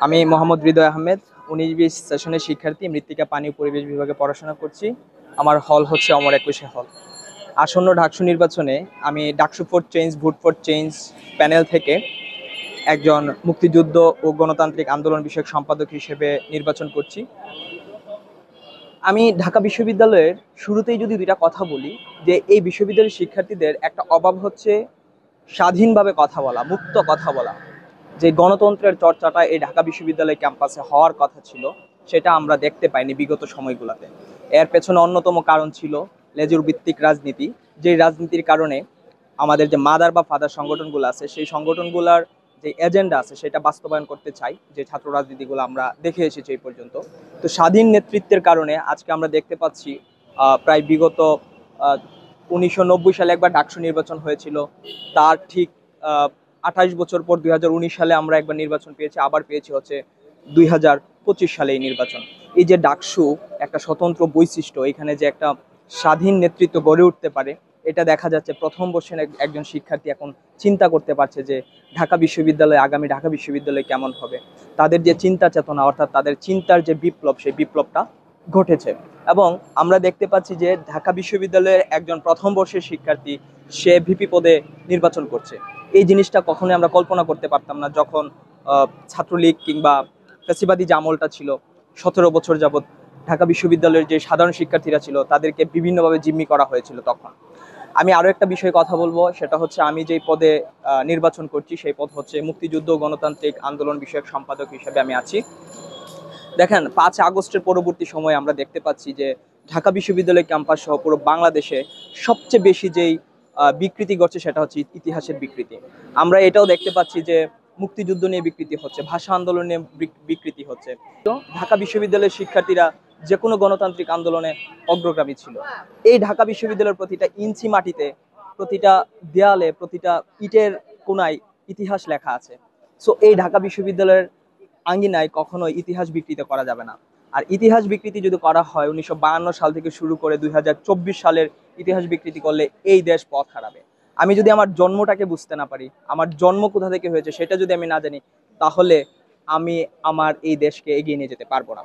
আমি মোহাম্মদ হৃদয় আহমেদ 19-20 সেশনের শিক্ষার্থী, মৃত্তিকা পানি ও পরিবেশ বিভাগে পড়াশোনা করছি। আমার হল হচ্ছে অমর একুশে হল। আসন্ন ডাকসু নির্বাচনে আমি DUCSU for change, vote for change panel থেকে একজন মুক্তিযুদ্ধ ও গণতান্ত্রিক আন্দোলন বিষয়ক সম্পাদক হিসেবে নির্বাচন করছি। আমি ঢাকা বিশ্ববিদ্যালয়ের শুরুতেই যদি দুইটা কথা বলি, যে এই বিশ্ববিদ্যালয়ের শিক্ষার্থীদের একটা অভাব হচ্ছে স্বাধীনভাবে কথা বলা, মুক্ত কথা বলা। যে গণতন্ত্রের চর্চাটা এই ঢাকা বিশ্ববিদ্যালয় ক্যাম্পাসে হওয়ার কথা ছিল, সেটা আমরা দেখতে পাইনি বিগত সময়গুলোতে। এর পেছনে অন্যতম কারণ ছিল লেজুর ভিত্তিক রাজনীতি। যে রাজনীতির কারণে আমাদের যে মাদার বা ফাদার সংগঠনগুলো আছে, সেই সংগঠনগুলোর যে এজেন্ডা আছে সেটা বাস্তবায়ন করতে চাই, যে ছাত্র রাজনীতিগুলো আমরা দেখে এসেছি এই পর্যন্ত। তো স্বাধীন নেতৃত্বের কারণে আজকে আমরা দেখতে পাচ্ছি প্রায় বিগত 1990 সালে একবার ডাকসু নির্বাচন হয়েছিল। তার ঠিক 28 বছর পর 2019 সালে আমরা একবার নির্বাচন পেয়েছি, আবার পেয়েছি হচ্ছে 2025 সালে এই নির্বাচন। এই যে ডাকসু একটা স্বতন্ত্র বৈশিষ্ট্য, এখানে যে একটা স্বাধীন নেতৃত্ব গড়ে উঠতে পারে, এটা দেখা যাচ্ছে প্রথম বর্ষের একজন শিক্ষার্থী এখন চিন্তা করতে পারছে যে ঢাকা বিশ্ববিদ্যালয়, আগামী ঢাকা বিশ্ববিদ্যালয় কেমন হবে। তাদের যে চিন্তা চেতনা, অর্থাৎ তাদের চিন্তার যে বিপ্লব, সেই বিপ্লবটা ঘটেছে। এবং আমরা দেখতে পাচ্ছি যে ঢাকা বিশ্ববিদ্যালয়ের একজন প্রথম বর্ষের শিক্ষার্থী সে ভিপি পদে নির্বাচন করছে। এই জিনিসটা কখনোই আমরা কল্পনা করতে পারতাম না যখন ছাত্রলীগ কিংবা ফ্যাসিবাদী যে আমলটা ছিল 17 বছর যাবৎ ঢাকা বিশ্ববিদ্যালয়ের যে সাধারণ শিক্ষার্থীরা ছিল তাদেরকে বিভিন্নভাবে জিম্মি করা হয়েছিল। তখন আমি আরো একটা বিষয়ে কথা বলবো, সেটা হচ্ছে আমি যেই পদে নির্বাচন করছি সেই পদ হচ্ছে মুক্তিযুদ্ধ গণতান্ত্রিক আন্দোলন বিষয়ক সম্পাদক হিসেবে আমি আছি। দেখেন, 5 আগস্টের পরবর্তী সময়ে আমরা দেখতে পাচ্ছি যে ঢাকা বিশ্ববিদ্যালয় ক্যাম্পাস সহ পুরো বাংলাদেশে সবচেয়ে বেশি যেই বিকৃতি ঘটছে সেটা হচ্ছে ইতিহাসের বিকৃতি। আমরা এটাও দেখতে পাচ্ছি যে মুক্তিযুদ্ধ নিয়ে বিকৃতি হচ্ছে, ভাষা আন্দোলন নিয়ে বিকৃতি হচ্ছে। তো ঢাকা বিশ্ববিদ্যালয়ের শিক্ষার্থীরা যে কোনো গণতান্ত্রিক আন্দোলনে অগ্রগামী ছিল। এই ঢাকা বিশ্ববিদ্যালয়ের প্রতিটা ইঞ্চি মাটিতে, প্রতিটা দেয়ালে, প্রতিটা ইটের কোনায় ইতিহাস লেখা আছে। সো এই ঢাকা বিশ্ববিদ্যালয়ের আঙ্গিনায় কখনো ইতিহাস বিকৃত করা যাবে না। আর ইতিহাস বিকৃতি যদি করা হয় 1952 সাল থেকে শুরু করে 2024 সালের ইতিহাস বিকৃতি করলে এই দেশ পথ হারাবে। আমি যদি আমার জন্মটাকে বুঝতে না পারি, আমার জন্ম কোথা থেকে হয়েছে সেটা যদি আমি না জানি, তাহলে আমি আমার এই দেশকে এগিয়ে নিয়ে যেতে পারবো না।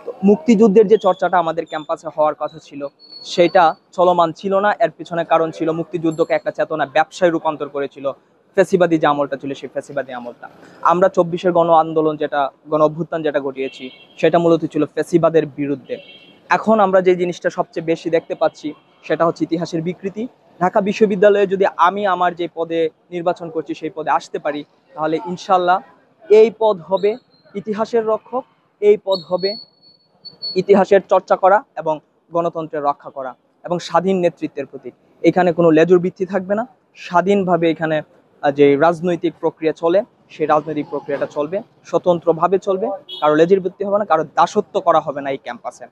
তো মুক্তিযুদ্ধের যে চর্চাটা আমাদের ক্যাম্পাসে হওয়ার কথা ছিল, সেটা চলমান ছিল না। এর পিছনে কারণ ছিল মুক্তিযুদ্ধকে একটা চেতনা ব্যবসায় রূপান্তর করেছিল ফ্যাসিবাদী যে আমলটা ছিল, সেই ফ্যাসিবাদী আমলটা। আমরা 24-এর গণ আন্দোলন, যেটা গণ অভ্যুত্থান যেটা ঘটিয়েছি, সেটা মূলত ছিল ফ্যাসিবাদের বিরুদ্ধে। এখন আমরা যে জিনিসটা সবচেয়ে বেশি দেখতে পাচ্ছি সেটা হচ্ছে ইতিহাসের বিকৃতি। ঢাকা বিশ্ববিদ্যালয়ে যদি আমি আমার যে পদে নির্বাচন করছি সেই পদে আসতে পারি, তাহলে ইনশাল্লাহ এই পদ হবে ইতিহাসের রক্ষক, এই পদ হবে ইতিহাসের চর্চা করা এবং গণতন্ত্রের রক্ষা করা এবং স্বাধীন নেতৃত্বের প্রতীক। এখানে কোনো লেজুর ভিত্তি থাকবে না, স্বাধীনভাবে এখানে যে রাজনৈতিক প্রক্রিয়া চলে সেই রাজনৈতিক প্রক্রিয়াটা চলবে, স্বতন্ত্রভাবে চলবে, কারো লেজুর ভিত্তি হবে না, কারো দাসত্ব করা হবে না এই ক্যাম্পাসে।